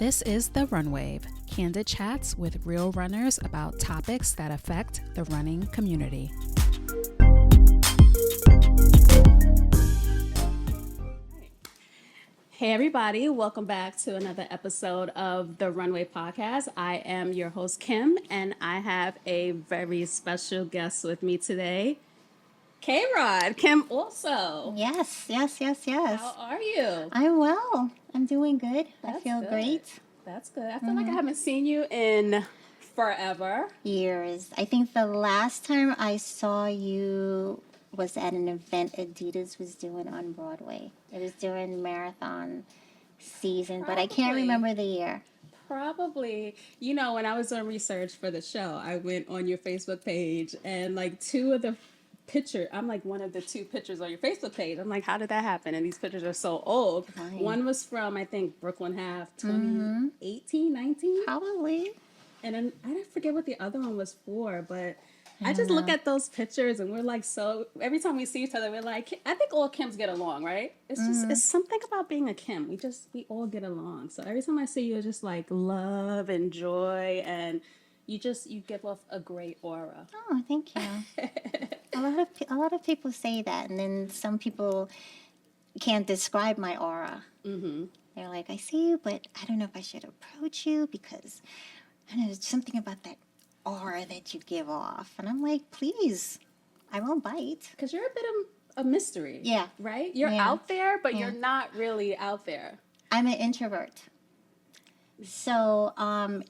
This is The Runwave, candid chats with real runners about topics that affect the running community. Hey everybody, welcome back to another episode of the Runway Podcast. I am your host Kim, and I have a very special guest with me today, KRod. Kim also. Yes. How are you? I'm well. I'm doing good. That's I feel good. great. That's good. I feel like I haven't seen you in forever. Years. I think the last time I saw you was at an event Adidas was doing on Broadway. It was during marathon season, but I can't Probably. remember the year. Probably. You know, when I was doing research for the show, I went on your Facebook page and like two of the picture, I'm like one of the two pictures on your Facebook page. I'm like, how did that happen? And these pictures are so old. Right. One was from, I think, Brooklyn Half 2018, 19. Probably. And then I don't forget what the other one was for, but I just look at those pictures and we're like, so every time we see each other, we're like, I think all Kims get along, right? It's just, it's something about being a Kim. We all get along. So every time I see you, it's just like love and joy, and you give off a great aura. Oh, thank you. A lot of people say that, and then some people can't describe my aura. Mm-hmm. They're like, I see you, but I don't know if I should approach you because I don't know, there's something about that aura that you give off. And I'm like, please, I won't bite. Because you're a bit of a mystery. Yeah. Right? You're out there, but you're not really out there. I'm an introvert. So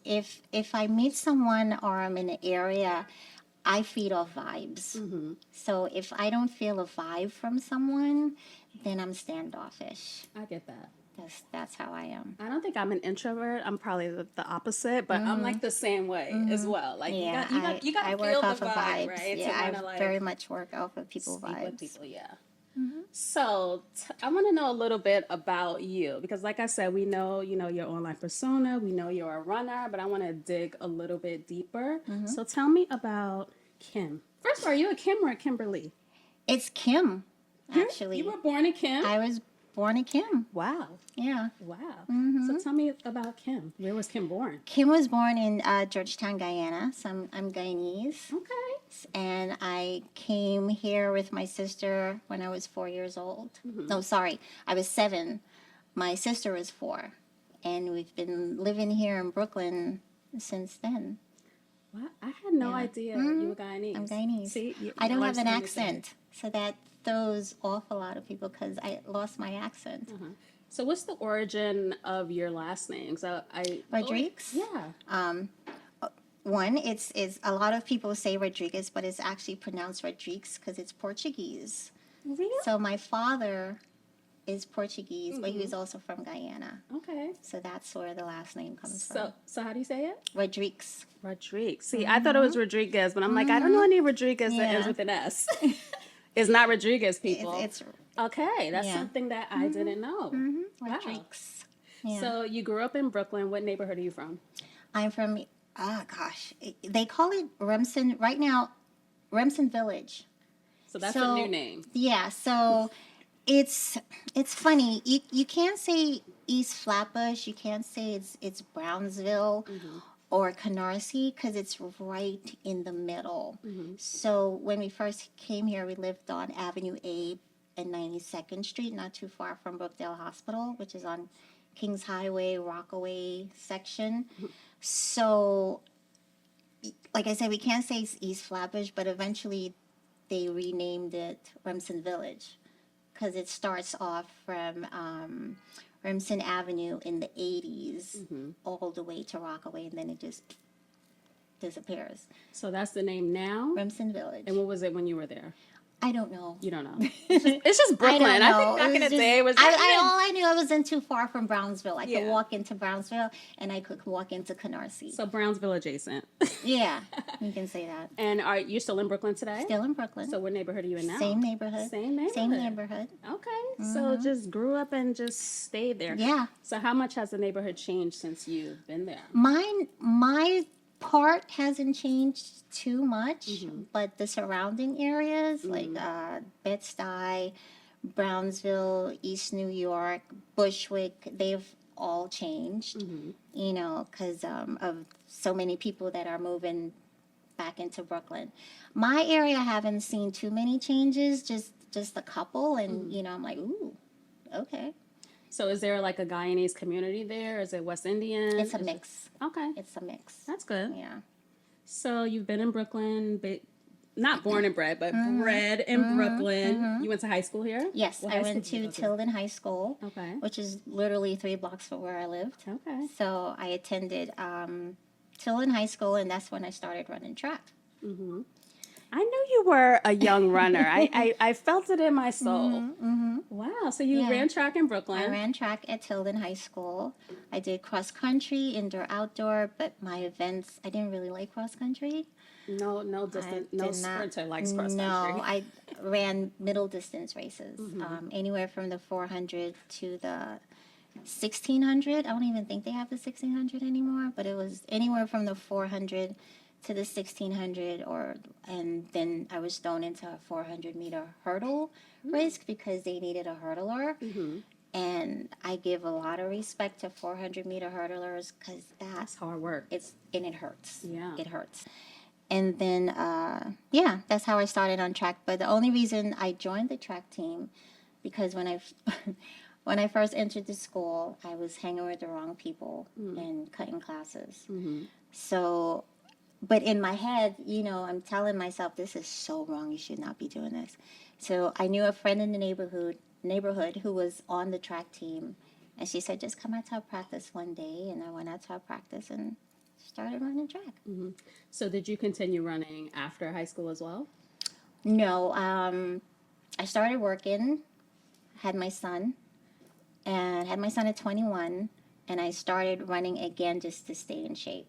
if I meet someone or I'm in an area, I feed off vibes. Mm-hmm. So if I don't feel a vibe from someone, then I'm standoffish. I get that. That's how I am. I don't think I'm an introvert. I'm probably the opposite, but I'm like the same way as well. Like you got to feel the vibe, right? Yeah, I very much work off of people's vibes. With people, yeah. Mm-hmm. So I want to know a little bit about you because, like I said, we know your online persona. We know you're a runner, but I want to dig a little bit deeper. Mm-hmm. So tell me about Kim. First of all, are you a Kim or a Kimberly? It's Kim, actually. You were born a Kim? I was born a Kim. Wow. Yeah. Wow. Mm-hmm. So tell me about Kim. Where was Kim born? Kim was born in Georgetown, Guyana. So I'm Guyanese. Okay. And I came here with my sister when I was 4 years old. Mm-hmm. No, sorry. I was 7. My sister was 4. And we've been living here in Brooklyn since then. What? I had no idea you were Guyanese. I'm Guyanese. See, I don't have an accent. So that throws off a lot of people because I lost my accent. Uh-huh. So what's the origin of your last name? Rodrigues? Yeah. One, it's a lot of people say Rodrigues, but it's actually pronounced Rodrigues because it's Portuguese. Really? So my father is Portuguese, but he was also from Guyana. Okay. So that's where the last name comes from. So how do you say it? Rodrigues. Rodrigues. See, I thought it was Rodriguez, but I'm like, I don't know any Rodriguez that ends with an S. It's not Rodriguez, people. It's okay. That's something that I didn't know. Mm-hmm. Rodrigues. Wow. Yeah. So you grew up in Brooklyn. What neighborhood are you from? I'm from, they call it Remsen, right now, Remsen Village. So that's a new name. Yeah, so it's funny. You can't say East Flatbush. You can't say it's Brownsville or Canarsie because it's right in the middle. Mm-hmm. So when we first came here, we lived on Avenue A and 92nd Street, not too far from Brookdale Hospital, which is on Kings Highway, Rockaway section. Mm-hmm. So, like I said, we can't say it's East Flatbush, but eventually they renamed it Remsen Village because it starts off from Remsen Avenue in the 80s all the way to Rockaway, and then it just disappears. So that's the name now? Remsen Village. And what was it when you were there? I don't know. You don't know. It's just Brooklyn. I think back in the day it was. All I knew, I wasn't too far from Brownsville. I could walk into Brownsville, and I could walk into Canarsie. So Brownsville adjacent. Yeah, you can say that. And are you still in Brooklyn today? Still in Brooklyn. So what neighborhood are you in now? Same neighborhood. Same neighborhood. Okay. So just grew up and just stayed there. Yeah. So how much has the neighborhood changed since you've been there? My part hasn't changed too much, but the surrounding areas like Bed-Stuy, Brownsville, East New York, Bushwick, they've all changed, you know, because of so many people that are moving back into Brooklyn. My area, I haven't seen too many changes, just a couple, and you know, I'm like, ooh, okay. So is there like a Guyanese community there? Is it West Indian? It's a Is it- mix. Okay, It's a mix. that's good. Yeah. So you've been in Brooklyn, not born and bred, but bred in Brooklyn. You went to high school here? Yes, What I high school went did you to go Tilden High School, Okay. which is literally 3 blocks from where I lived. Okay. So I attended Tilden High School, and that's when I started running track. I knew you were a young runner. I felt it in my soul. Wow. So you Yeah. ran track in I Brooklyn. ran track at Tilden High School. I did cross country, indoor, outdoor, but my events, I didn't really like cross country. No distance, no did not- sprinter likes cross No, country. I ran middle distance races, anywhere from the 400 to the 1600. I don't even think they have the 1600 anymore, but it was anywhere from the 400 to the 1600, and then I was thrown into a 400-meter hurdle race because they needed a hurdler. And I give a lot of respect to 400-meter hurdlers because That's hard work. it hurts. Yeah. It hurts. And then, yeah, that's how I started on track. But the only reason I joined the track team, because when I when I first entered the school, I was hanging with the wrong people and cutting classes. So, but in my head, you know, I'm telling myself, this is so wrong. You should not be doing this. So I knew a friend in the neighborhood who was on the track team, and she said, just come out to our practice one day. And I went out to our practice and started running track. So did you continue running after high school as well? No, I started working, had my son at 21, and I started running again just to stay in shape.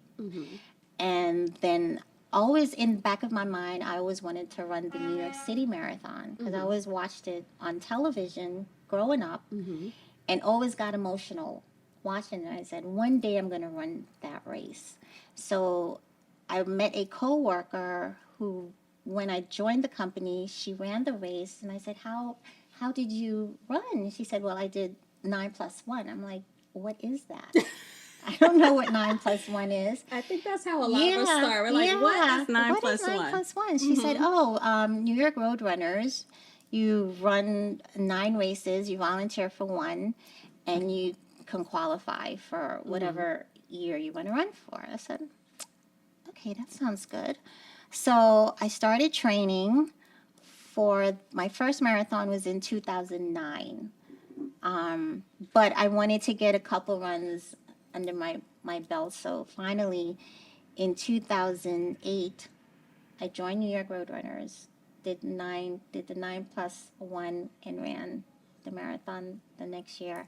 And then always in the back of my mind, I always wanted to run the New York City Marathon because I always watched it on television growing up and always got emotional watching it. I said, one day I'm going to run that race. So I met a coworker who, when I joined the company, she ran the race, and I said, how did you run? And she said, well, I did 9+1. I'm like, what is that? I don't know what 9+1 is. I think that's how a lot of us start. We're like, what is 9 What plus is 9 1? plus 1? She said, New York Road Runners, you run 9 races, you volunteer for one, and you can qualify for whatever year you want to run for. I said, okay, that sounds good. So I started training for my first marathon was in 2009. But I wanted to get a couple runs under my belt. So finally, in 2008, I joined New York Road Runners, did the 9+1, and ran the marathon the next year,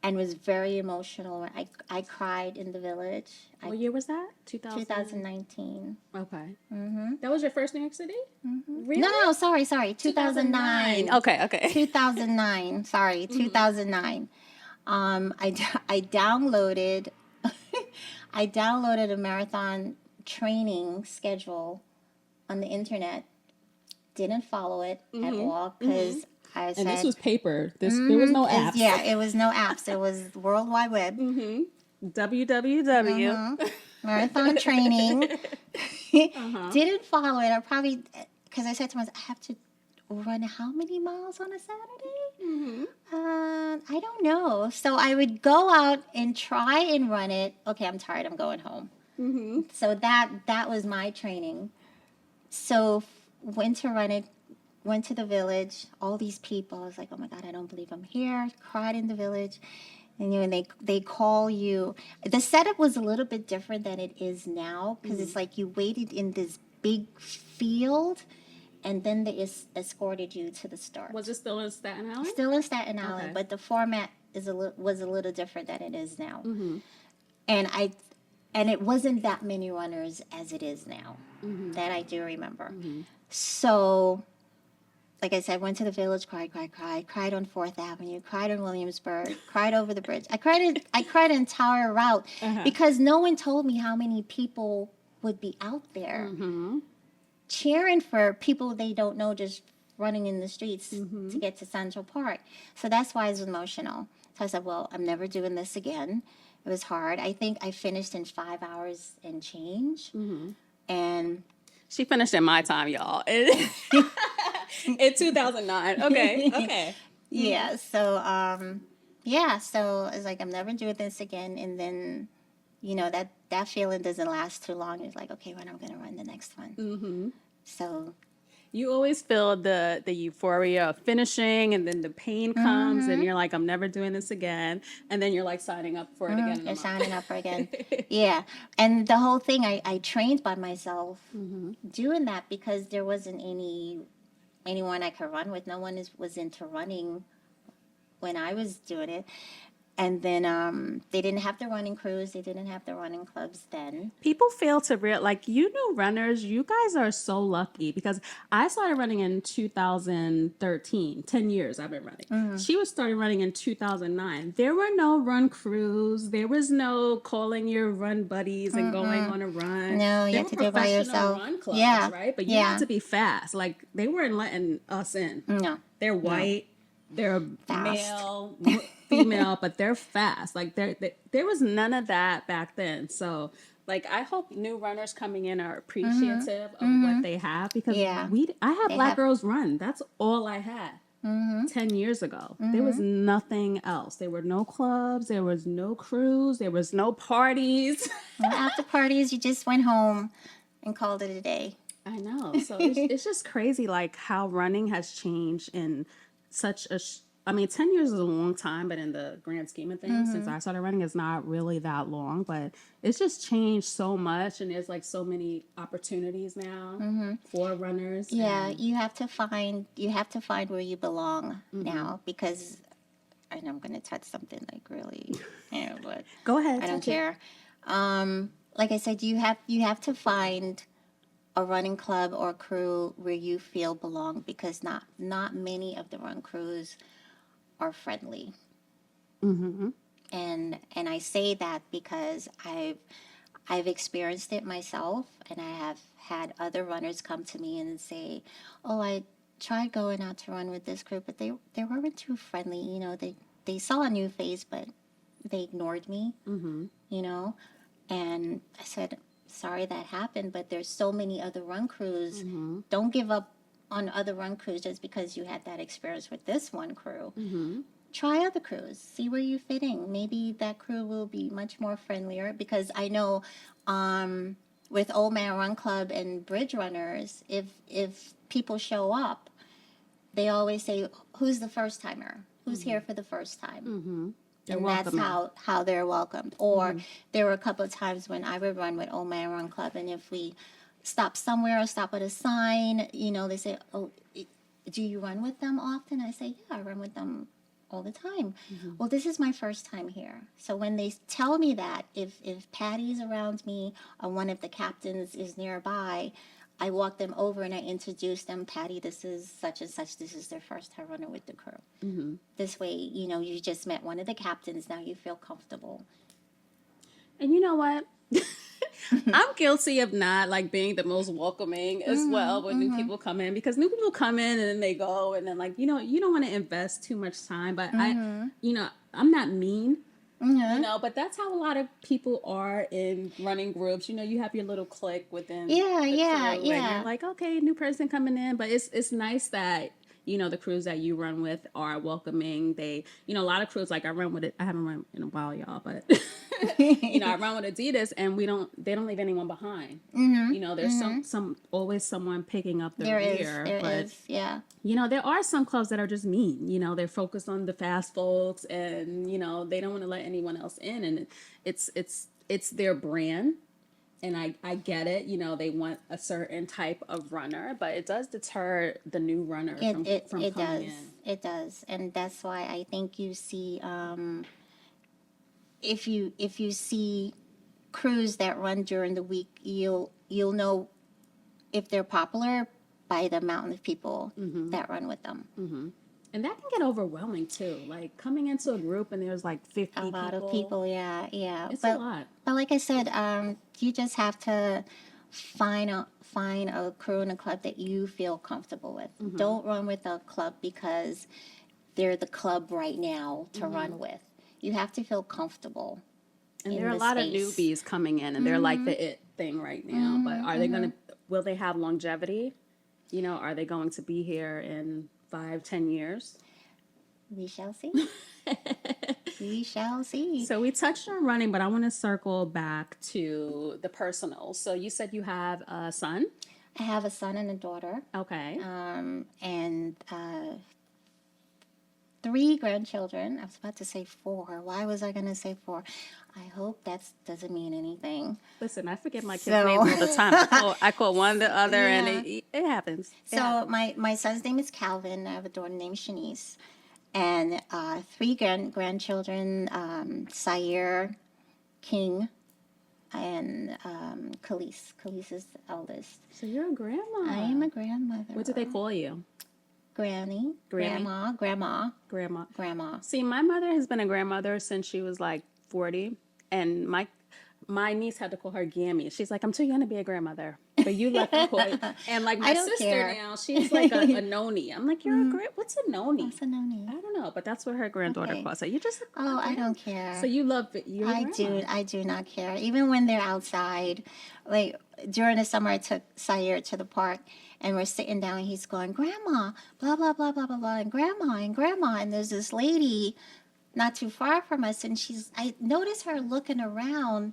and was very emotional. I cried in the village. What year was that? 2019. Okay. That was your first New York City? Really? No, sorry, 2009. Okay. 2009. Sorry, 2009. I downloaded I downloaded a marathon training schedule on the internet. Didn't follow it at all because I said, And this was paper. There was no apps. Yeah, it was no apps. It was World Wide Web. www. Marathon training. Didn't follow it. I probably, because I said to myself, I have to run how many miles on a Saturday? I don't know. So I would go out and try and run it. Okay, I'm tired. I'm going home. So that was my training. So went to run it. Went to the village. All these people. I was like, oh my God, I don't believe I'm here. Cried in the village. And they call you. The setup was a little bit different than it is now because it's like you waited in this big field, and then they escorted you to the start. Was it still in Staten Island? Still in Staten Island, Okay. but the format was a little different than it is now. And it wasn't that many runners as it is now. That I do remember. So, like I said, went to the village, cried on 4th Avenue, cried on Williamsburg, cried over the bridge. I cried an entire route because no one told me how many people would be out there cheering for people they don't know, just running in the streets to get to Central Park. So that's why it's emotional. So I said, well, I'm never doing this again. It was hard. I think I finished in 5 hours and change. And She finished in my time, y'all. In 2009. Okay. Okay. yeah, so yeah, so it's like I'm never doing this again. And then, that feeling doesn't last too long. It's like, okay, when I'm gonna run the next one. So You always feel the euphoria of finishing, and then the pain comes, and you're like, I'm never doing this again. And then you're like signing up for it again in a you're month. signing up for again. Yeah. And the whole thing, I trained by myself doing that because there wasn't anyone I could run with. No one was into running when I was doing it. And then they didn't have the running crews. They didn't have the running clubs then. People fail to like, you new runners, you guys are so lucky, because I started running in 2013. 10 years I've been running. She was starting running in 2009. There were no run crews. There was no calling your run buddies and going on a run. No, you There have were to do it by professional yourself. run clubs, Yeah. right? But you Yeah. had to be fast. Like, they weren't letting us in. No. They're white. They're Fast. male, female, but they're fast. Like, there was none of that back then. So, like, I hope new runners coming in are appreciative of what they have, because Yeah. I had They Black have- Girls Run. That's all I had 10 years ago. There was nothing else. There were no clubs. There was no crews. There was no parties. Well, after parties, you just went home and called it a day. I know. So it's just crazy, like, how running has changed in such a. I mean, 10 years is a long time, but in the grand scheme of things, since I started running, it's not really that long. But it's just changed so much, and there's like so many opportunities now for runners. Yeah, and- you have to find where you belong now, because I know I'm going to touch something like really, but Go ahead. I don't touch it. care. Like I said, you have to find a running club or crew where you feel belong, because not many of the run crews are friendly. And I say that because I've experienced it myself, and I have had other runners come to me and say, "Oh, I tried going out to run with this crew, but they weren't too friendly. They saw a new face, but they ignored me. And I said, sorry that happened, but there's so many other run crews. Don't give up on other run crews just because you had that experience with this one crew. Try other crews. See where you fit in. Maybe that crew will be much more friendlier, because I know with Old Man Run Club and Bridge Runners, if people show up, they always say, who's the first timer? Who's here for the first time? And that's how they're welcomed. Or there were a couple of times when I would run with Old Man Run Club, and if we stop somewhere or stop at a sign, they say, oh, do you run with them often? I say, yeah, I run with them all the time. Well, this is my first time here. So when they tell me that, if Patty's around me or one of the captains is nearby, I walk them over and I introduce them. Patty, this is such and such. This is their first time running with the crew. This way, you just met one of the captains. Now you feel comfortable. And you know what? I'm guilty of not like being the most welcoming as well when new people come in, because new people come in and then they go, and then like, you don't want to invest too much time, but I'm not mean. But that's how a lot of people are in running groups. You have your little clique within the crew, and you're like, okay, new person coming in, but it's nice that the crews that you run with are welcoming. They, a lot of crews, like I haven't run in a while, y'all, but I run with Adidas, and they don't leave anyone behind. There's always someone picking up the rear. There is, yeah. There are some clubs that are just mean. They're focused on the fast folks, and they don't want to let anyone else in, and it's their brand. And I get it, they want a certain type of runner, but it does deter the new runner from coming in. It does, and that's why I think you see, if you see crews that run during the week, you'll know if they're popular by the amount of people that run with them. And that can get overwhelming too. Like coming into a group and there's like 50 people. A lot of people, yeah. It's a lot. But like I said, you just have to find a crew and a club that you feel comfortable with. Don't run with a club because they're the club right now to run with. You have to feel comfortable. And in there are a the lot of space. newbies coming in, and they're like the it thing right now. But are they going to, will they have longevity? You know, are they going to be here in 5, 10 years? We shall see. We shall see. So we touched on running, but I want to circle back to the personal. So you said you have a son? I have a son and a daughter, Okay. and 3 grandchildren. I was about to say 4. Why was I going to say 4? I hope that doesn't mean anything. Listen, I forget my kids' So- names all the time. I call one the other, and Yeah. it happens. It So happens. my son's name is Calvin. I have a daughter named Shanice, and 3 grandchildren: Sayer, King, and Khalees. Khalees is the eldest. So you're a grandma. I am a grandmother. What do they call you? Granny, Granny? grandma. Grandma. See, my mother has been a grandmother since she was like 40, and my niece had to call her Gammy. She's like, I'm too young to be a grandmother, but you let them call it. And like my I don't sister care. now, she's like a noni. I'm like, you're a what's a noni? What's a noni? I don't know, but that's what her granddaughter Okay. calls her. You just Oh, I don't care. So you love it. You're a grandma. I do not care. Even when they're outside, like during the summer, I took Sayer to the park, and we're sitting down. And he's going, "Grandma, blah blah blah blah blah blah," and grandma, and there's this lady not too far from us, and I notice her looking around,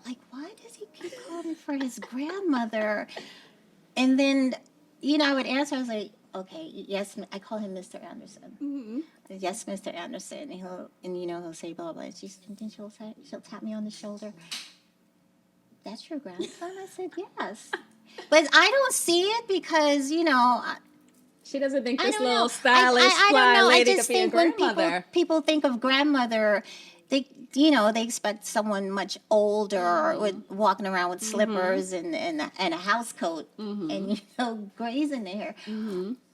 like, why does he keep calling for his grandmother? And then, I would answer. I was like, okay, yes, I call him Mr. Anderson. Mm-hmm. Yes, Mr. Anderson. And he'll say blah blah. And then she'll tap me on the shoulder. That's your grandson? I said yes. But I don't see it because She doesn't think I this don't little know. stylish, I fly don't know. I lady just could be a think when grandmother. people think of grandmother, they expect someone much older with walking around with slippers and a house coat and grazing their hair.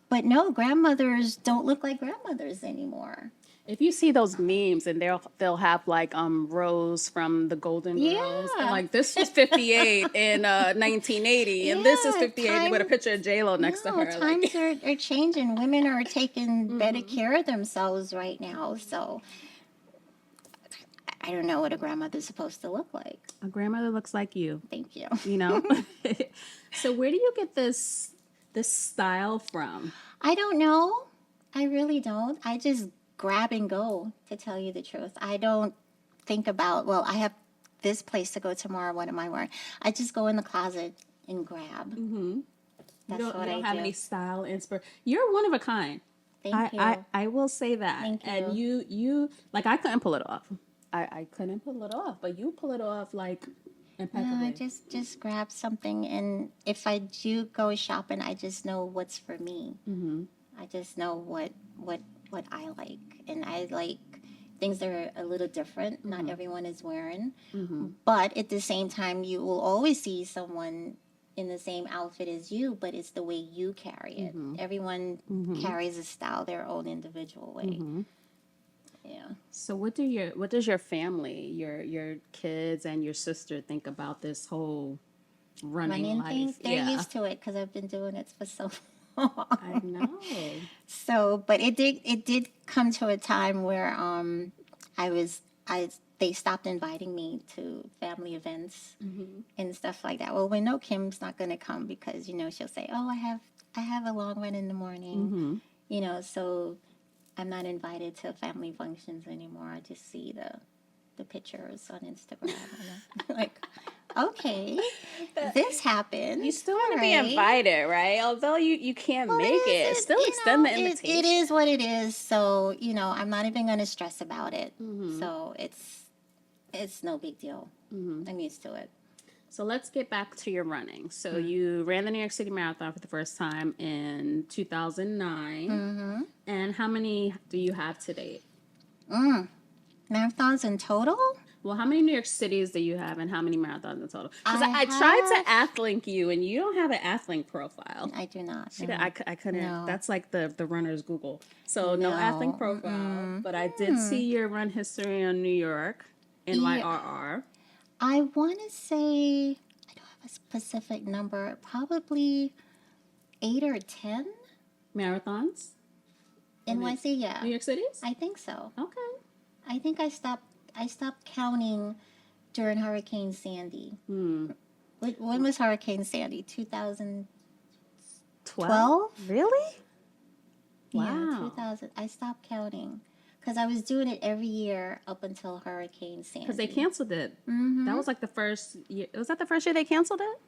But no, grandmothers don't look like grandmothers anymore. If you see those memes and they'll have like Rose from the Golden Girls, and Yeah. like this was 58 in 1980, and this is Yeah, 58 with a picture of J Lo next to No, her. times Like, are changing. Women are taking better care of themselves right now. So I don't know what a grandmother's supposed to look like. a grandmother looks like you, Thank you. you know. So where do you get this style from? I don't know. I really don't. I just grab and go, to tell you the truth. I don't think about, well, I have this place to go tomorrow. What am I wearing? I just go in the closet and grab. Mm-hmm. That's you what don't I have do. any style inspiration. You're one of a kind. Thank you. I will say that. Thank you. And you like I couldn't pull it off. I couldn't pull it off, but you pull it off like impeccably. No, I just grab something, and if I do go shopping, I just know what's for me. Mm-hmm. I just know what I like, and I like things that are a little different. Not everyone is wearing, but at the same time, you will always see someone in the same outfit as you, but it's the way you carry it. Everyone carries a style their own individual way. Yeah. So what does your family, your kids and your sister think about this whole running life? Things, they're Yeah. used to it because I've been doing it for so long. I know. So, but it did come to a time where they stopped inviting me to family events and stuff like that. Well, we know Kim's not going to come because she'll say, "Oh, I have a long run in the morning," So I'm not invited to family functions anymore. I just see the pictures on Instagram. And I'm like, okay, this happened. You still want to be All right. invited, right? Although you can't make it, still you extend the know, invitation. It is what it is. So, I'm not even going to stress about it. So it's no big deal. I'm used to it. So let's get back to your running. So you ran the New York City Marathon for the first time in 2009. And how many do you have to date? Marathons in total? Well, how many New York cities do you have and how many marathons in total? Because I I tried to have- Athlink you and you don't have an Athlink profile. I do not. She no. did- I couldn't. No. That's like the runner's Google. So no No, Athlink profile. But I did see your run history on New York, NYRR. I want to say, I don't have a specific number, probably 8 or 10. Marathons? NYC, yeah. New York City's? I think so. Okay. I think I stopped counting during Hurricane Sandy. When was Hurricane Sandy? 2012? Really? Yeah, Wow. 2000. I stopped counting because I was doing it every year up until Hurricane Sandy. Because they canceled it. Mm-hmm. That was like the first year. Was that the first year they canceled it?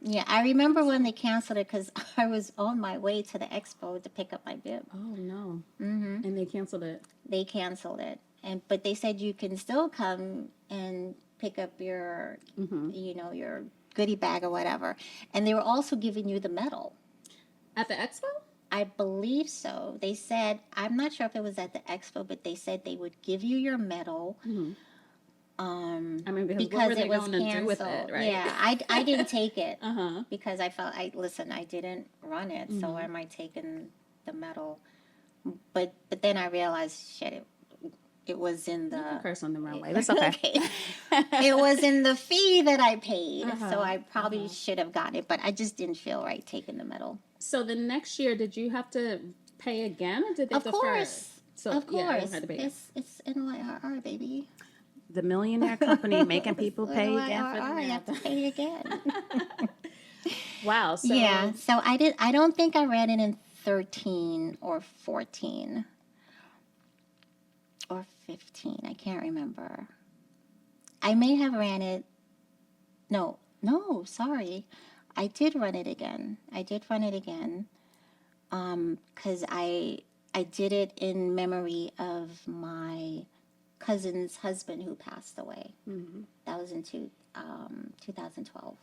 Yeah, I remember when they canceled it because I was on my way to the expo to pick up my bib. Oh, no. Mm-hmm. And they canceled it. They canceled it, but they said you can still come and pick up your, your goodie bag or whatever. And they were also giving you the medal. At the expo? I believe so. They said, I'm not sure if it was at the expo, but they said they would give you your medal. I mean, because what were Because they it was going to do with canceled. it, right? Yeah, I didn't take it Uh-huh. because I felt, I didn't run it, so why am I taking the medal? But then I realized, shit, it was in the... You can curse on the runway. That's okay. Okay. It was in the fee that I paid, so I probably should have gotten it, but I just didn't feel right taking the medal. So the next year, did you have to pay again, or did they Of defer? course. So, Of yeah, everyone course. had to pay again. It's NYRR, baby. The millionaire company making people pay again for the NYRR, you have to marathon. pay again. Wow. So Yeah, so I don't think I ran it in 13 or 14 or 15. I can't remember. I may have ran it. No, sorry. I did run it again. Because I did it in memory of my cousin's husband who passed away. That was in 2012.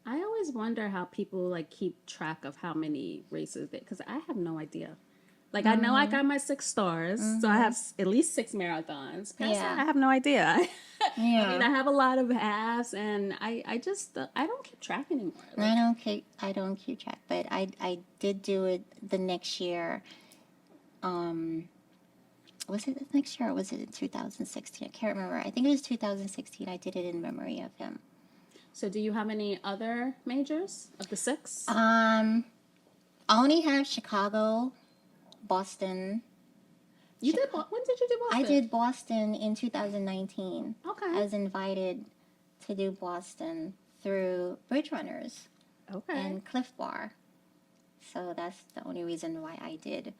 I always wonder how people like keep track of how many races they, because I have no idea. Like I know I got my 6 stars, so I have at least 6 marathons. Past that, I have no idea. I mean, I have a lot of halves, and I just I don't keep track anymore. Like, I don't keep track, but I did do it the next year. Was it the next year or was it in 2016? I can't remember. I think it was 2016. I did it in memory of him. so do you have any other majors of the 6? I only have Chicago, Boston. You did. When did you do Boston? I did Boston in 2019. Okay. I was invited to do Boston through Bridge Runners and Cliff Bar. So that's the only reason why I did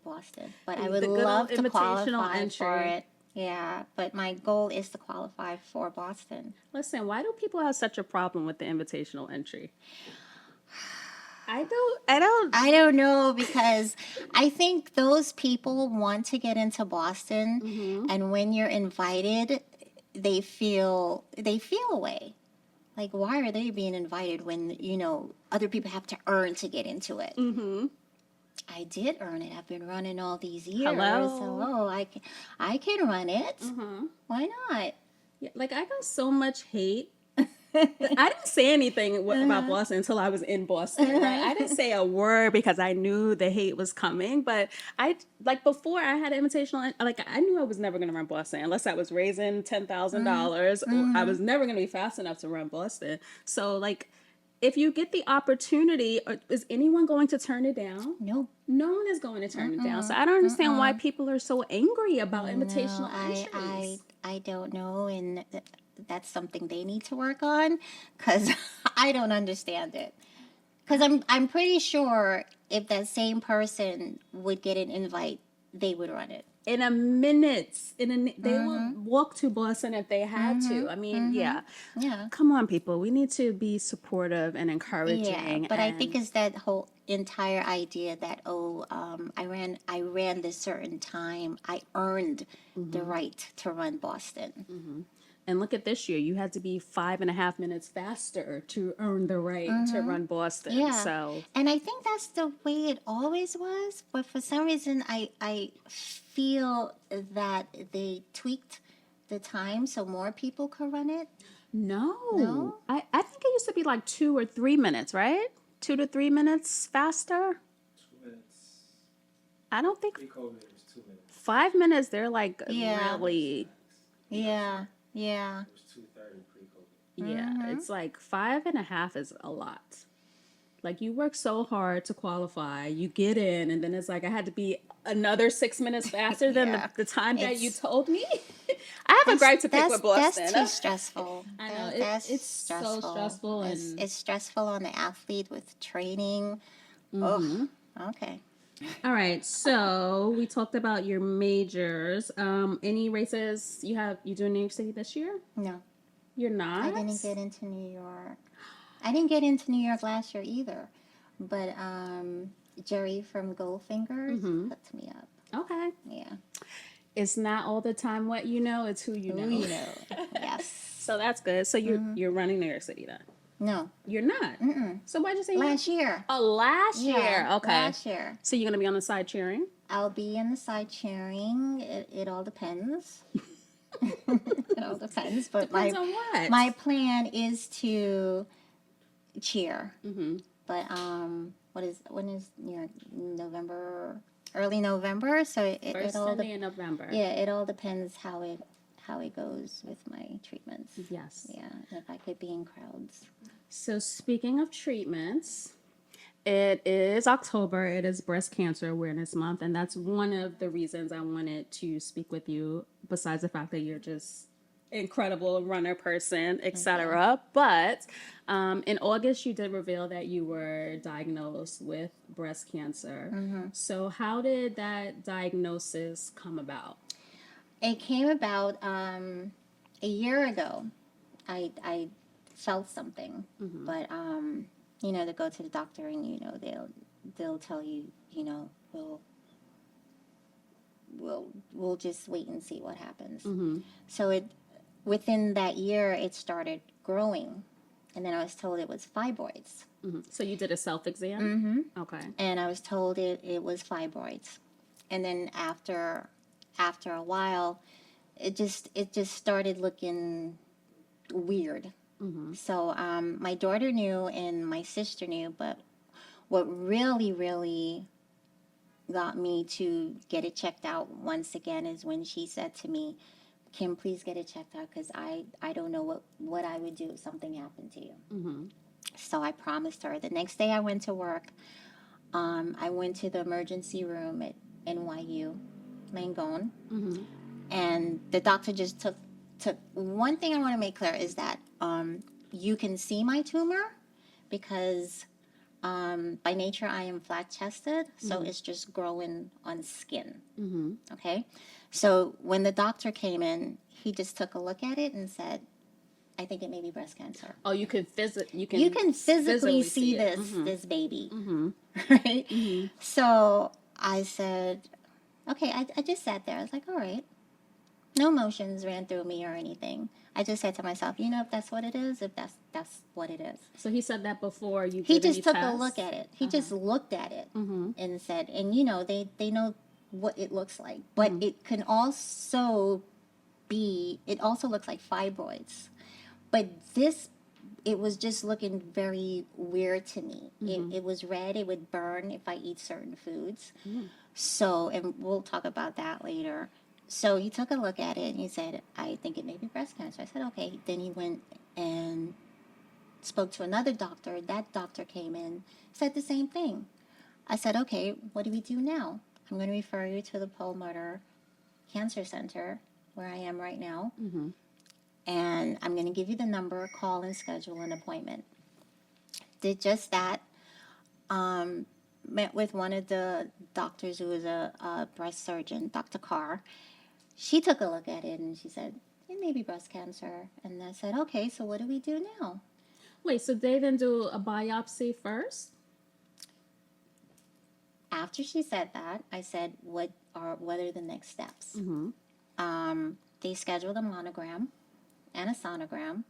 Boston. But I would love to qualify for it. Yeah, but my goal is to qualify for Boston. Listen, why do people have such a problem with the invitational entry? I don't know, because I think those people want to get into Boston, and when you're invited, they feel away. Like, why are they being invited when, other people have to earn to get into it? I did earn it. I've been running all these years. Hello. I can run it. Why not? Yeah, like I got so much hate. I didn't say anything about Boston until I was in Boston, right? I didn't say a word because I knew the hate was coming. But before I had an invitational, I knew I was never going to run Boston unless I was raising $10,000, or I was never going to be fast enough to run Boston. So if you get the opportunity, is anyone going to turn it down? Nope. No one is going to turn it down. So I don't understand why people are so angry about invitational entries. I don't know, and that's something they need to work on, because I don't understand it. Because I'm pretty sure if that same person would get an invite, they would run it. In a minute. They would walk to Boston if they had to. I mean, yeah. Come on, people. We need to be supportive and encouraging. Yeah, but I think it's that whole entire idea that, I ran this certain time. I earned the right to run Boston. And look at this year. You had to be 5.5 minutes faster to earn the right to run Boston. Yeah. So, and I think that's the way it always was. But for some reason, I feel that they tweaked the time so more people could run it. No. I think it used to be like 2 or 3 minutes, right? 2 to 3 minutes faster. 2 minutes. I don't think Pre-COVID it was 2 minutes. 5 minutes. They're really. Yeah. It was 2:30 pre-COVID. Yeah, it's like 5.5 is a lot. Like you work so hard to qualify, you get in, and then it's like I had to be another 6 minutes faster than Yeah. the time that you It's told me. I have a gripe to pick with that's Boston. too stressful. I know That's it's so stressful. stressful and It's stressful on the athlete with training. Oh, okay. all right. So we talked about your majors. Any races you doing New York City this year? No, You're not. I didn't get into New York. I didn't get into New York last year either. But Jerry from Goldfingers hooked me up. Okay. Yeah. It's not all the time what you know, it's who you know. Who you know. Yes. So that's good. So you're running New York City then. No. You're not. So why'd you say Last year. Oh, last year. Yeah, Okay. last year. So you're gonna be on the side cheering? I'll be in the side cheering. It all depends. It all depends. But Depends on what? my plan is to cheer. Mm-hmm. But when is New York? November, early November. So First it all Sunday in November. yeah, it all depends how it goes with my treatments. Yes. Yeah, and if I could be in crowds. So speaking of treatments, it is October. It is Breast Cancer Awareness Month, and that's one of the reasons I wanted to speak with you. Besides the fact that you're just incredible runner person, etc. But in August, you did reveal that you were diagnosed with breast cancer. So how did that diagnosis come about? It came about a year ago. I felt something, but to go to the doctor and they'll tell you, we'll just wait and see what happens. So within that year it started growing, and then I was told it was fibroids. So you did a self-exam? Okay. And I was told it was fibroids, and then after a while it just started looking weird. So my daughter knew and my sister knew, but what really got me to get it checked out once again is when she said to me, Kim, please get it checked out, because I don't know what I would do if something happened to you. So I promised her. The next day I went to work. I went to the emergency room at NYU, Langone, and the doctor just took. One thing I want to make clear is that you can see my tumor because by nature I am flat-chested, so it's just growing on skin. Okay, so when the doctor came in, he just took a look at it and said, I think it may be breast cancer. Oh, you can physically see this baby, right? So I said, okay. I just sat there. I was like, all right. No emotions ran through me or anything. I just said to myself, if that's what it is, if that's what it is. So he said that before you. He did just any took tests? a look at it. He just looked at it and said, and they know what it looks like, but it can also be. It also looks like fibroids. But it was just looking very weird to me. It was red. It would burn if I eat certain foods. So, and we'll talk about that later. So he took a look at it and he said, I think it may be breast cancer. I said, okay. Then he went and spoke to another doctor. That doctor came in, said the same thing. I said, okay, what do we do now? I'm going to refer you to the Perlmutter Cancer Center, where I am right now. And I'm going to give you the number, call and schedule an appointment. Did just that. Met with one of the doctors who was a breast surgeon, Dr. Carr. She took a look at it and she said, it may be breast cancer. And I said, okay, so what do we do now? Wait, so they didn't do a biopsy first? After she said that, I said, what are the next steps? They scheduled a monogram and a sonogram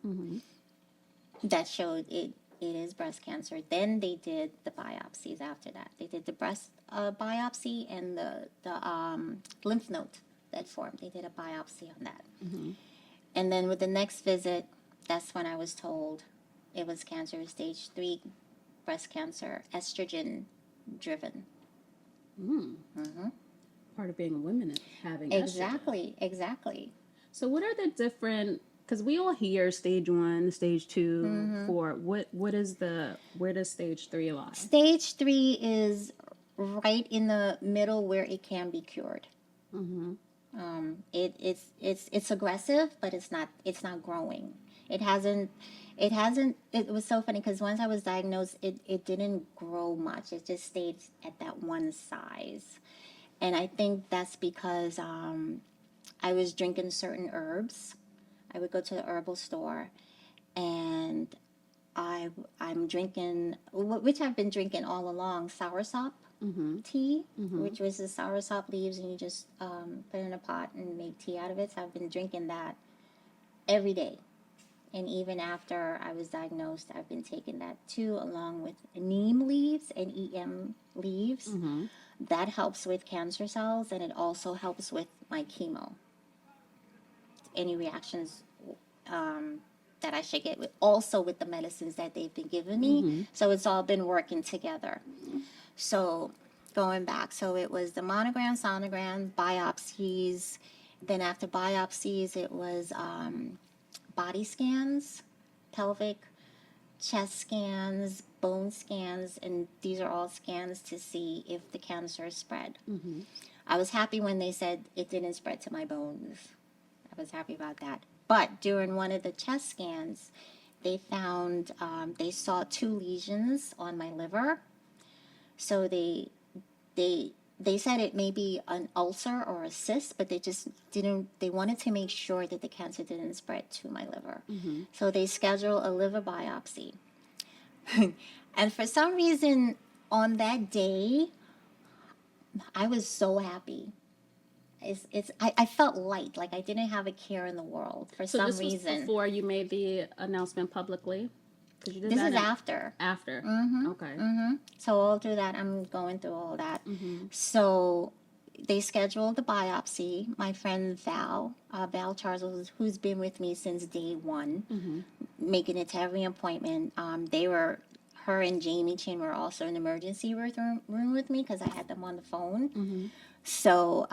that showed it is breast cancer. Then they did the biopsies after that. They did the breast biopsy and the lymph node that formed. They did a biopsy on that. And then with the next visit, that's when I was told it was cancer stage 3 breast cancer, estrogen driven. Part of being a woman and having estrogen. Exactly. So what are the different Because we all hear stage 1, stage 2, 4. Where does stage 3 lie? Stage 3 is right in the middle where it can be cured. It's aggressive, but it's not growing. It was so funny because once I was diagnosed, it didn't grow much. It just stayed at that one size. And I think that's because I was drinking certain herbs. I would go to the herbal store, and I'm drinking, which I've been drinking all along, soursop tea, which was the soursop leaves, and you just put it in a pot and make tea out of it. So I've been drinking that every day. And even after I was diagnosed, I've been taking that too, along with neem leaves and EM leaves. That helps with cancer cells, and it also helps with my chemo. Any reactions that I should get also with the medicines that they've been giving me. So it's all been working together. So going back, so it was the monogram, sonogram, biopsies. Then after biopsies, it was body scans, pelvic, chest scans, bone scans, and these are all scans to see if the cancer spread. I was happy when they said it didn't spread to my bones. I was happy about that. But during one of the chest scans, they found, they saw 2 lesions on my liver. So they said it may be an ulcer or a cyst, but they just didn't, they wanted to make sure that the cancer didn't spread to my liver. So they scheduled a liver biopsy. And for some reason, on that day, I was so happy. I felt light, like I didn't have a care in the world for So some this was reason. before you made the announcement publicly? 'Cause you did This that is after. After. Okay. So all through that, I'm going through all that. So they scheduled the biopsy. My friend Val Charles, who's been with me since day one, making it to every appointment. Her and Jamie Chin were also in the emergency room with me because I had them on the phone. So,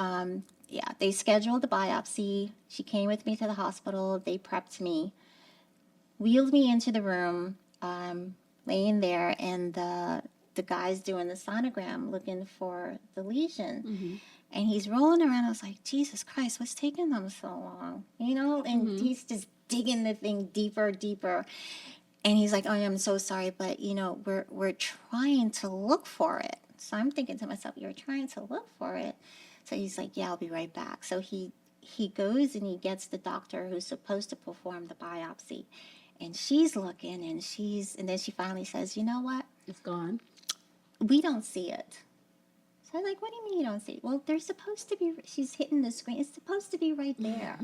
yeah, they scheduled the biopsy. She came with me to the hospital. They prepped me, wheeled me into the room, laying there, and the guy's doing the sonogram looking for the lesion. And he's rolling around. I was like, Jesus Christ, what's taking them so long? You know, and he's just digging the thing deeper, deeper. And he's like, oh, I'm so sorry, but, you know, we're trying to look for it. So I'm thinking to myself, you're trying to look for it? So he's like, yeah, I'll be right back. So he goes and he gets the doctor who's supposed to perform the biopsy. And she's looking, and then she finally says, you know what? It's gone. We don't see it. So I'm like, what do you mean you don't see it? Well, they're supposed to be, she's hitting the screen. It's supposed to be right there.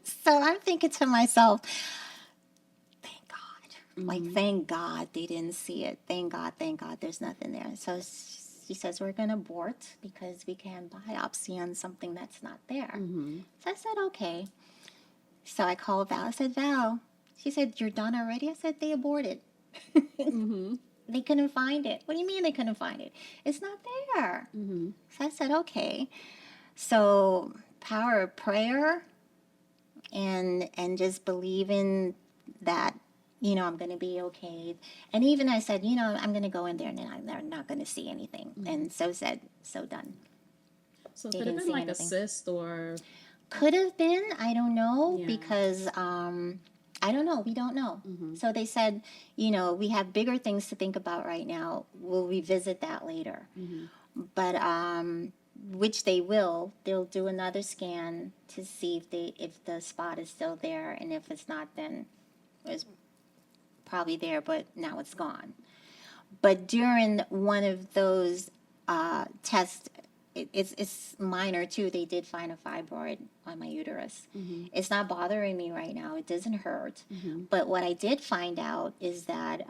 So I'm thinking to myself, thank God. Like, thank God they didn't see it. Thank God, there's nothing there. So she says, we're going to abort because we can biopsy on something that's not there. So I said, okay. So I called Val. I said, Val. She said, you're done already? I said, they aborted. They couldn't find it. What do you mean they couldn't find it? It's not there. So I said, okay. So power of prayer and just believing that, you know, I'm going to be okay. And even I said, you know, I'm going to go in there and I'm not going to see anything. And so said, so done. So They could have didn't been see like anything. a cyst or... Could have been. I don't know. Yeah. Because I don't know. We don't know. So they said, you know, we have bigger things to think about right now. We'll revisit that later. But which they will. They'll do another scan to see if the spot is still there, and if it's not, then it's probably there, but now it's gone. But during one of those tests, it's minor too. They did find a fibroid on my uterus. It's not bothering me right now. It doesn't hurt. But what I did find out is that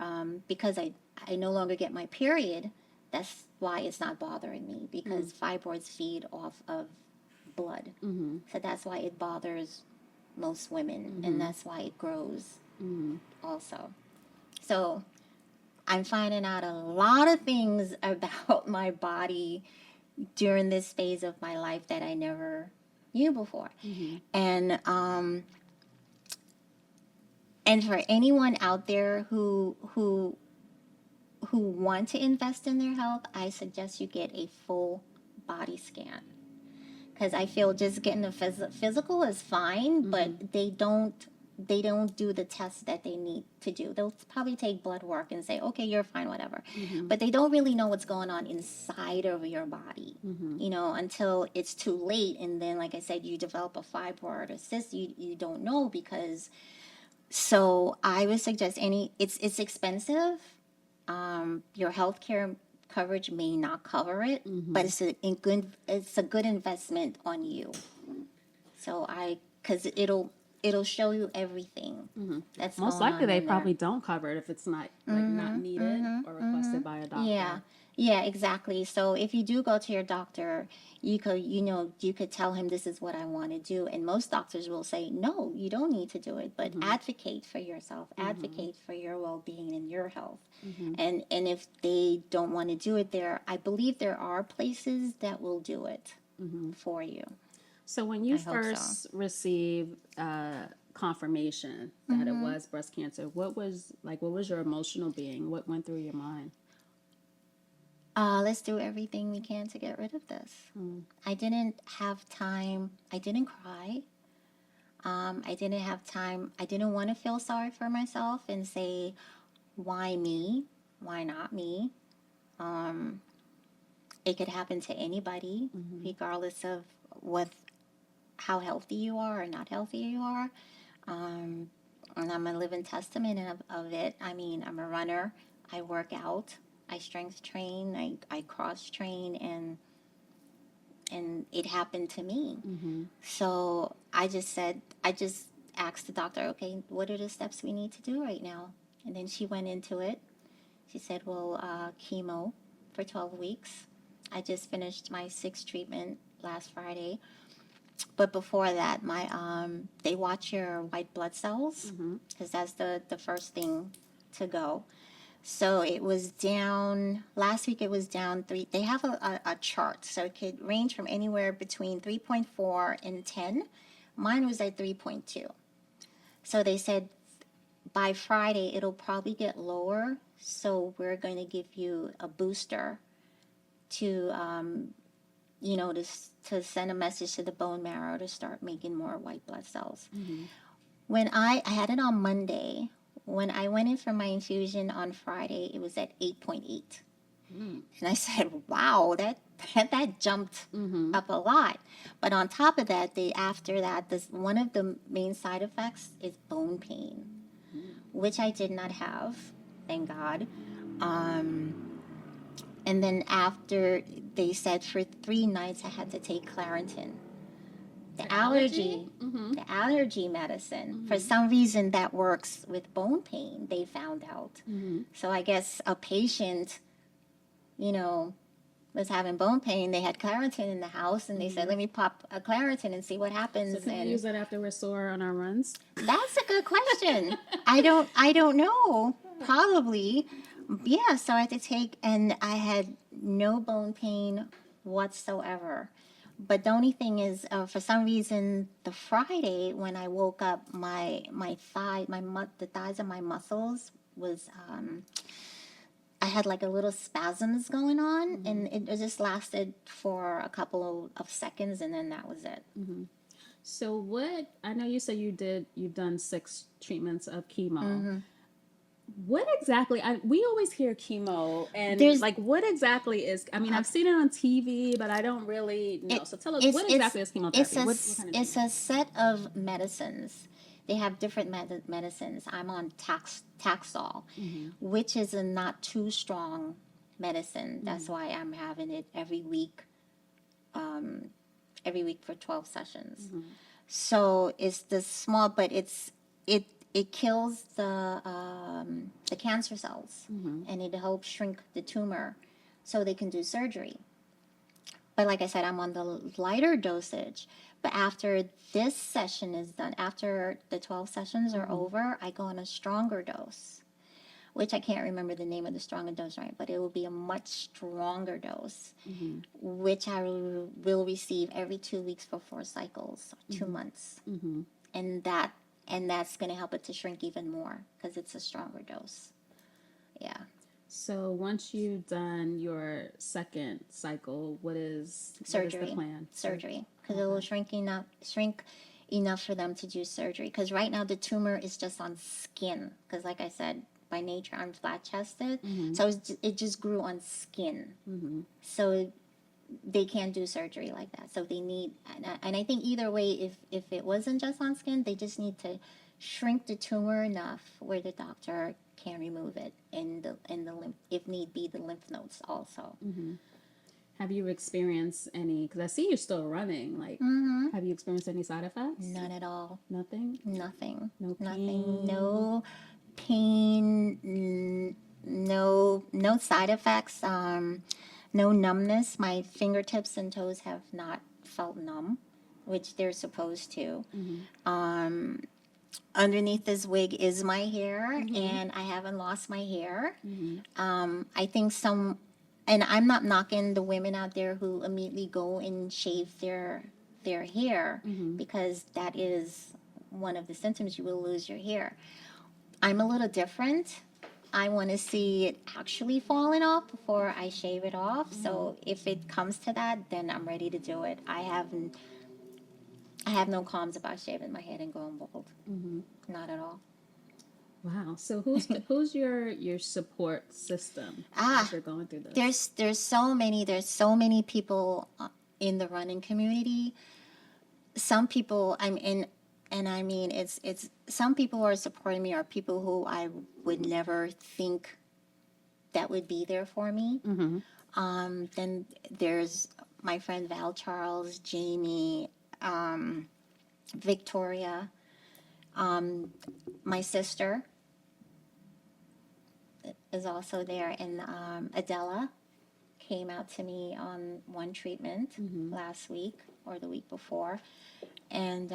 because I no longer get my period, that's why it's not bothering me, because fibroids feed off of blood. So that's why it bothers most women, and that's why it grows also. So I'm finding out a lot of things about my body during this phase of my life that I never knew before. And And for anyone out there who want to invest in their health, I suggest you get a full body scan. Because I feel just getting a physical is fine, but they don't do the tests that they need to do. They'll probably take blood work and say, okay, you're fine, whatever. But they don't really know what's going on inside of your body, until it's too late. And then, like I said, you develop a fibroid or cyst, you don't know because. So I would suggest it's expensive. Your healthcare coverage may not cover it, but it's a good investment on you. So because it'll show you everything that's Most going likely on they in probably don't cover it if it's not like not needed or requested by a doctor. there. Yeah, exactly. So if you do go to your doctor, you could tell him this is what I want to do, and most doctors will say no, you don't need to do it, but advocate for yourself, advocate for your well-being and your health. And if they don't want to do it there, I believe there are places that will do it for you. So when you I hope first received confirmation that it was breast cancer, what was your emotional being? What went through your mind? Let's do everything we can to get rid of this. I didn't have time. I didn't cry. I didn't have time. I didn't want to feel sorry for myself and say, why me? Why not me? It could happen to anybody, regardless of how healthy you are or not healthy you are. And I'm a living testament of it. I mean, I'm a runner. I work out. I strength train. I cross train, and it happened to me. So I just asked the doctor, okay, what are the steps we need to do right now? And then she went into it. She said, well, chemo for 12 weeks. I just finished my 6th treatment last Friday. But before that, they watch your white blood cells because that's the first thing to go. So it was down, last week it was down 3. They have a chart, so it could range from anywhere between 3.4 and 10. Mine was at 3.2. So they said by Friday it'll probably get lower. So we're going to give you a booster to, to send a message to the bone marrow to start making more white blood cells. When I had it on Monday, when I went in for my infusion on Friday, it was at 8.8. And I said, wow, that jumped up a lot. But on top of that, one of the main side effects is bone pain, which I did not have, thank God. And then after, they said for 3 nights I had to take Claritin. The allergy medicine. For some reason that works with bone pain, they found out. So I guess a patient, was having bone pain. They had Claritin in the house, and they said, let me pop a Claritin and see what happens. So can we use that after we're sore on our runs? That's a good question. I don't know. Probably. Yeah, so I had to take, and I had no bone pain whatsoever. But the only thing is, for some reason, the Friday when I woke up, the thighs of my muscles was, I had like a little spasms going on, and it just lasted for a couple of seconds, and then that was it. So I know you said you've done 6 treatments of chemo. What exactly, we always hear chemo, and what exactly is, I've seen it on TV, but I don't really know. So tell us, what exactly is chemotherapy? It's a set of medicines. They have different medicines. I'm on Taxol, which is a not too strong medicine. That's why I'm having it every week for 12 sessions. So it's the small, but it kills the cancer cells, and it helps shrink the tumor so they can do surgery. But like I said, I'm on the lighter dosage. But after this session is done, after the 12 sessions are over, I go on a stronger dose, which I can't remember the name of the stronger dose, right? But it will be a much stronger dose, which I will receive every 2 weeks for 4 cycles, 2 months. And that and that's going to help it to shrink even more because it's a stronger dose. Yeah. So once you've done your second cycle, what is Surgery. the plan? Surgery, because it will shrink enough for them to do surgery. Because right now the tumor is just on skin. Because like I said, by nature I'm flat chested, so it just grew on skin. So they can't do surgery like that. So they need, and I think either way, if it wasn't just on skin, they just need to shrink the tumor enough where the doctor can remove it in the lymph, if need be, the lymph nodes also. Have you experienced any? Because I see you're still running. Like, have you experienced any side effects? None at all. Nothing. Nothing. No Nothing. pain? No pain. No side effects. No numbness. My fingertips and toes have not felt numb, which they're supposed to. Underneath this wig is my hair, and I haven't lost my hair. I think and I'm not knocking the women out there who immediately go and shave their hair, because that is one of the symptoms. You will lose your hair. I'm a little different. I want to see it actually falling off before I shave it off. So if it comes to that, then I'm ready to do it. I have no qualms about shaving my head and going bald. Not at all. Wow. So who's your support system as you're going through this? There's so many people in the running community. Some people it's some people who are supporting me are people who I would never think that would be there for me. Then there's my friend Val Charles, Jamie, Victoria, my sister is also there, and Adela came out to me on one treatment last week or the week before, and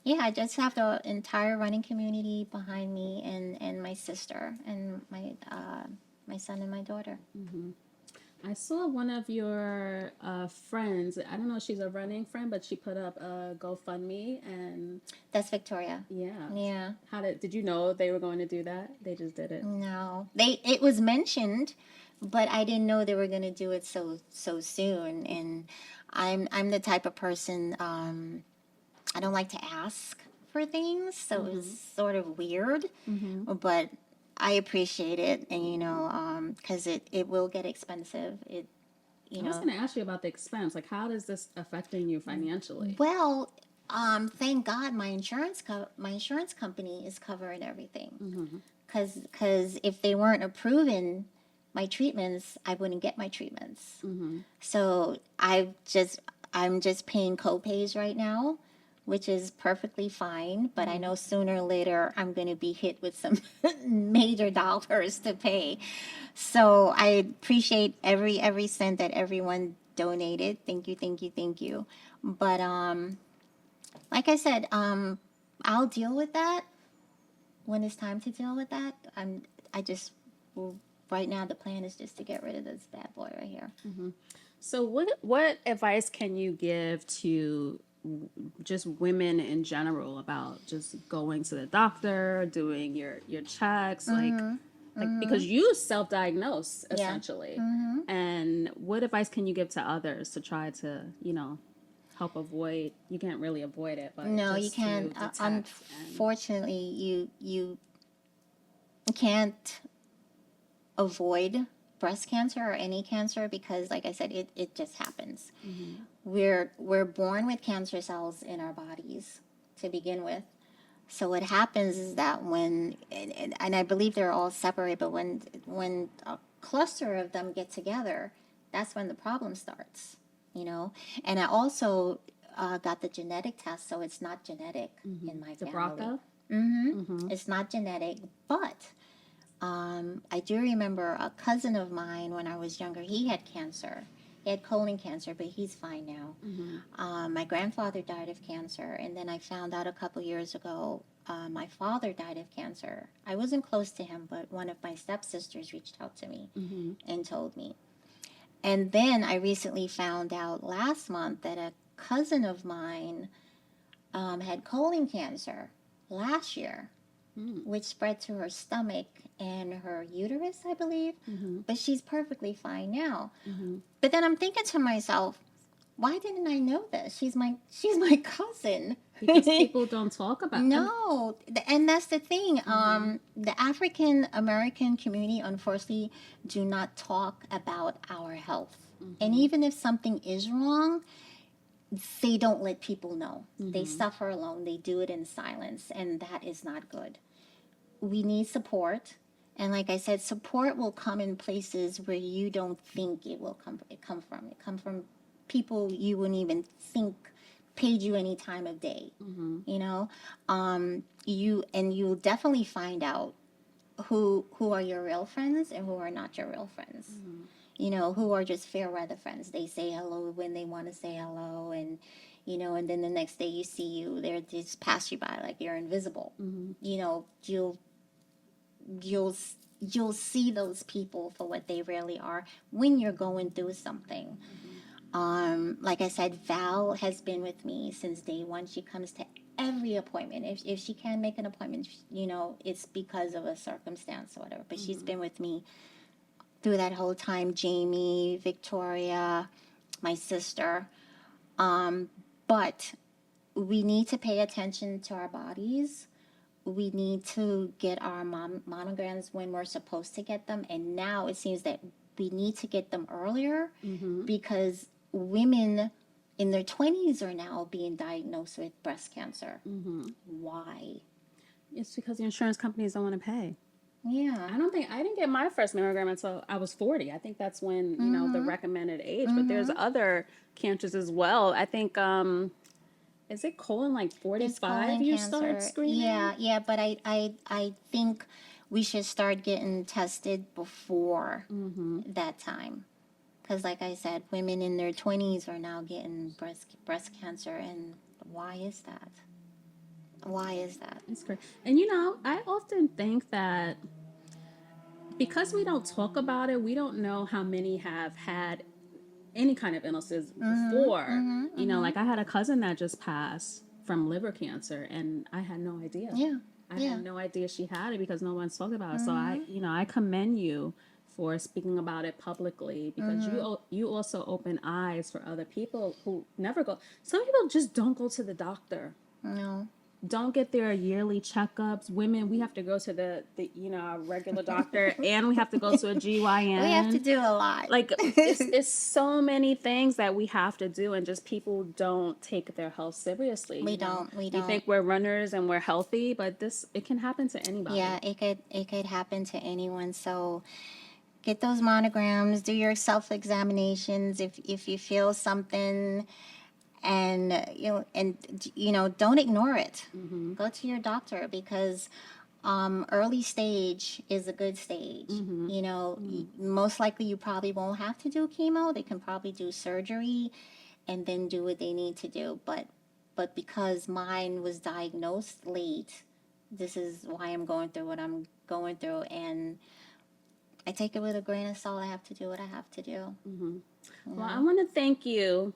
yeah, I just have the entire running community behind me, and my sister and my son and my daughter. I saw one of your friends. I don't know if she's a running friend, but she put up a GoFundMe, and That's Victoria. yeah. Did you know they were going to do that? They just did it. No, it was mentioned, but I didn't know they were going to do it so soon. And I'm the type of person, I don't like to ask for things, so it's sort of weird, but I appreciate it, and because it will get expensive. I was going to ask you about the expense. Like, how is this affecting you financially? Well, thank God my insurance company is covering everything. Because if they weren't approving my treatments, I wouldn't get my treatments. So I'm just paying co-pays right now, which is perfectly fine. But I know sooner or later I'm going to be hit with some major dollars to pay. So I appreciate every cent that everyone donated. Thank you, thank you, thank you. But like I said, I'll deal with that when it's time to deal with that. Right now the plan is just to get rid of this bad boy right here. So what advice can you give to just women in general about just going to the doctor, doing your checks, like because you self-diagnose essentially, and what advice can you give to others to try to help avoid? You can't really avoid it, but No, just you can't. to detect Unfortunately, you can't avoid breast cancer or any cancer because, like I said, it just happens. We're born with cancer cells in our bodies to begin with. So what happens is that when, and I believe they're all separate, but when a cluster of them get together, that's when the problem starts, And I also got the genetic test, so it's not genetic in my the family. BRCA. It's not genetic, but I do remember a cousin of mine when I was younger, he had cancer. He had colon cancer, but he's fine now. My grandfather died of cancer, and then I found out a couple years ago my father died of cancer. I wasn't close to him, but one of my stepsisters reached out to me and told me. And then I recently found out last month that a cousin of mine had colon cancer. last year, which spread to her stomach and her uterus, I believe. But she's perfectly fine now. But then I'm thinking to myself, why didn't I know this? She's my cousin. Because people don't talk about it. No, and that's the thing. The African American community, unfortunately, do not talk about our health. And even if something is wrong, they don't let people know. They suffer alone. They do it in silence, and that is not good. We need support. And like I said, support will come in places where you don't think it will come from. It come from people you wouldn't even think paid you any time of day. You know, you'll definitely find out who are your real friends and who are not your real friends. You know, who are just fair weather friends. They say hello when they want to say hello, and you know, and then the next day you see you, they just pass you by like you're invisible. You know, you'll see those people for what they really are when you're going through something. Like I said, Val has been with me since day one. She comes to every appointment. If she can make an appointment, you know, it's because of a circumstance or whatever. But she's been with me through that whole time. Jamie, Victoria, my sister. But we need to pay attention to our bodies. We need to get our monograms when we're supposed to get them. And now it seems that we need to get them earlier because women in their 20s are now being diagnosed with breast cancer. Why? It's because the insurance companies don't want to pay. Yeah. I didn't get my first mammogram until I was 40. I think that's when, you know, the recommended age. But there's other cancers as well. I think, is it colon like 45 you start screening? Yeah, but I think we should start getting tested before that time. Because like I said, women in their 20s are now getting breast cancer. And why is that? Why is that? That's great. And you know, I often think that because we don't talk about it, we don't know how many have had any kind of illnesses before. You know, like I had a cousin that just passed from liver cancer, and I had no idea. I had no idea she had it because no one's talking about it. So I commend you for speaking about it publicly because you also open eyes for other people who never go. Some people just don't go to the doctor. No. Don't get their yearly checkups. Women, we have to go to the our regular doctor, and we have to go to a GYN. We have to do a lot. Like, it's so many things that we have to do, and just people don't take their health seriously. We don't. We think we're runners and we're healthy, but it can happen to anybody. Yeah, it could happen to anyone. So get those monograms, do your self-examinations if you feel something. And don't ignore it. Go to your doctor because early stage is a good stage. You know, most likely you probably won't have to do chemo. They can probably do surgery and then do what they need to do. But because mine was diagnosed late, this is why I'm going through what I'm going through. And I take it with a grain of salt. I have to do what I have to do. Well, I want to thank you.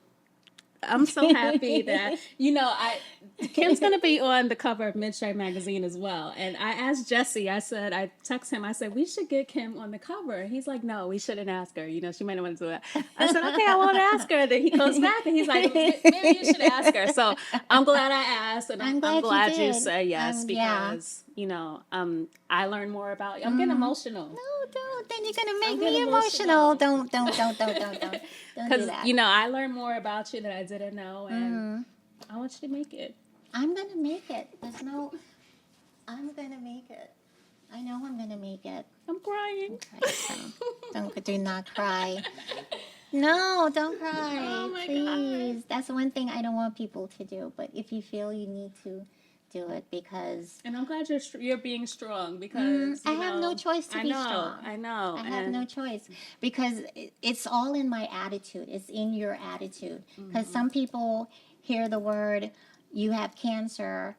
I'm so happy that, Kim's going to be on the cover of Midstripe magazine as well. And I asked Jesse, I texted him, I said, we should get Kim on the cover. He's like, no, we shouldn't ask her. She might not want to do that. I said, okay, I won't ask her. Then he goes back and he's like, maybe you should ask her. So I'm glad I asked. And I'm glad you said yes because, I learned more about you. I'm getting emotional. No, don't. Then you're going to make me emotional. Don't do that. Because, I learned more about you that I didn't know, and I want you to make it. I'm going to make it. I'm going to make it. I know I'm going to make it. I'm crying. Okay, do not cry. No, don't cry. Oh my Please. God. That's one thing I don't want people to do. But if you feel you need to, do it because... And I'm glad you're being strong because, I have no choice to be strong. I know. I have no choice because it's all in my attitude. It's in your attitude. Because some people hear the word, you have cancer,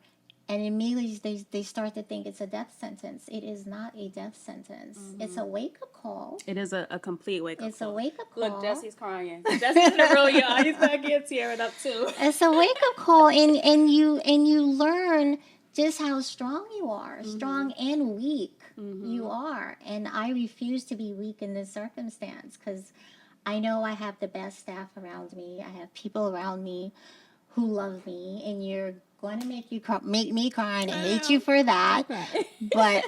and immediately they start to think it's a death sentence. It is not a death sentence. It's a wake-up call. It is a complete wake-up call. It's a wake-up call. Look, Jesse's crying. Jesse's gonna roll your eyes. He's gonna get tearing up too. It's a wake-up call, and you learn just how strong you are, strong and weak you are. And I refuse to be weak in this circumstance because I know I have the best staff around me. I have people around me who love me, and you're going to make me cry, and I hate you for that. But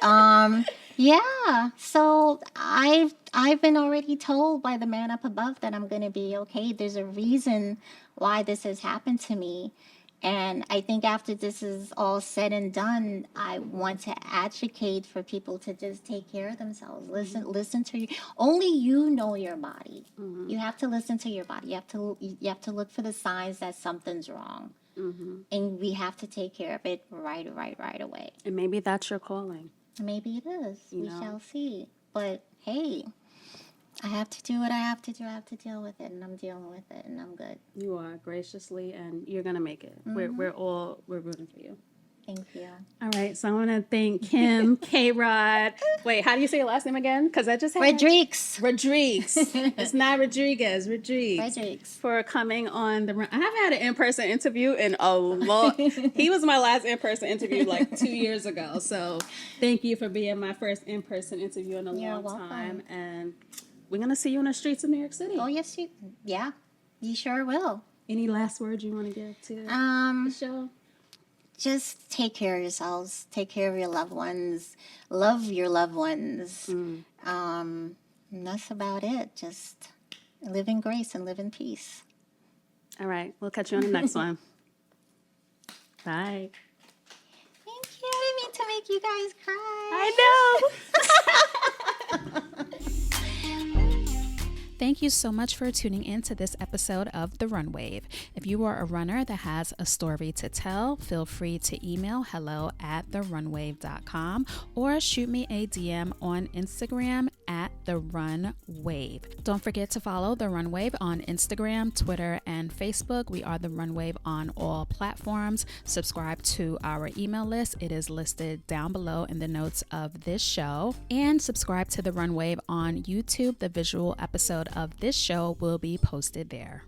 yeah. So I've been already told by the man up above that I'm going to be okay. There's a reason why this has happened to me. And I think after this is all said and done, I want to advocate for people to just take care of themselves. Listen to you. Only you know your body. You have to listen to your body. You have to look for the signs that something's wrong. And we have to take care of it right away. And maybe that's your calling. Maybe it is. You We know. shall see. But hey, I have to do what I have to do. I have to deal with it, and I'm dealing with it, and I'm good. You are, graciously, and you're gonna make it. We're rooting for you. Thank you. All right, so I want to thank Kim KRod. Wait, how do you say your last name again? Because I just had Rodrigues. Rodrigues. It's not Rodriguez. Rodrigues. Rodrigues. For coming on the run. I haven't had an in-person interview in a long. He was my last in-person interview like 2 years ago. So thank you for being my first in-person interview in a You're long welcome. time. And we're gonna see you on the streets of New York City. Oh yes, you sure will. Any last words you want to give to the show? Just take care of yourselves. Take care of your loved ones. Love your loved ones. And that's about it. Just live in grace and live in peace. All right, we'll catch you on the next one. Bye. Thank you. I didn't mean to make you guys cry. I know. Thank you so much for tuning in to this episode of The Run Wave. If you are a runner that has a story to tell, feel free to email hello@therunwave.com or shoot me a DM on Instagram at The Run Wave. Don't forget to follow The Run Wave on Instagram, Twitter, and Facebook. We are The Run Wave on all platforms. Subscribe to our email list. It is listed down below in the notes of this show. And subscribe to The Run Wave on YouTube. The visual episode of this show will be posted there.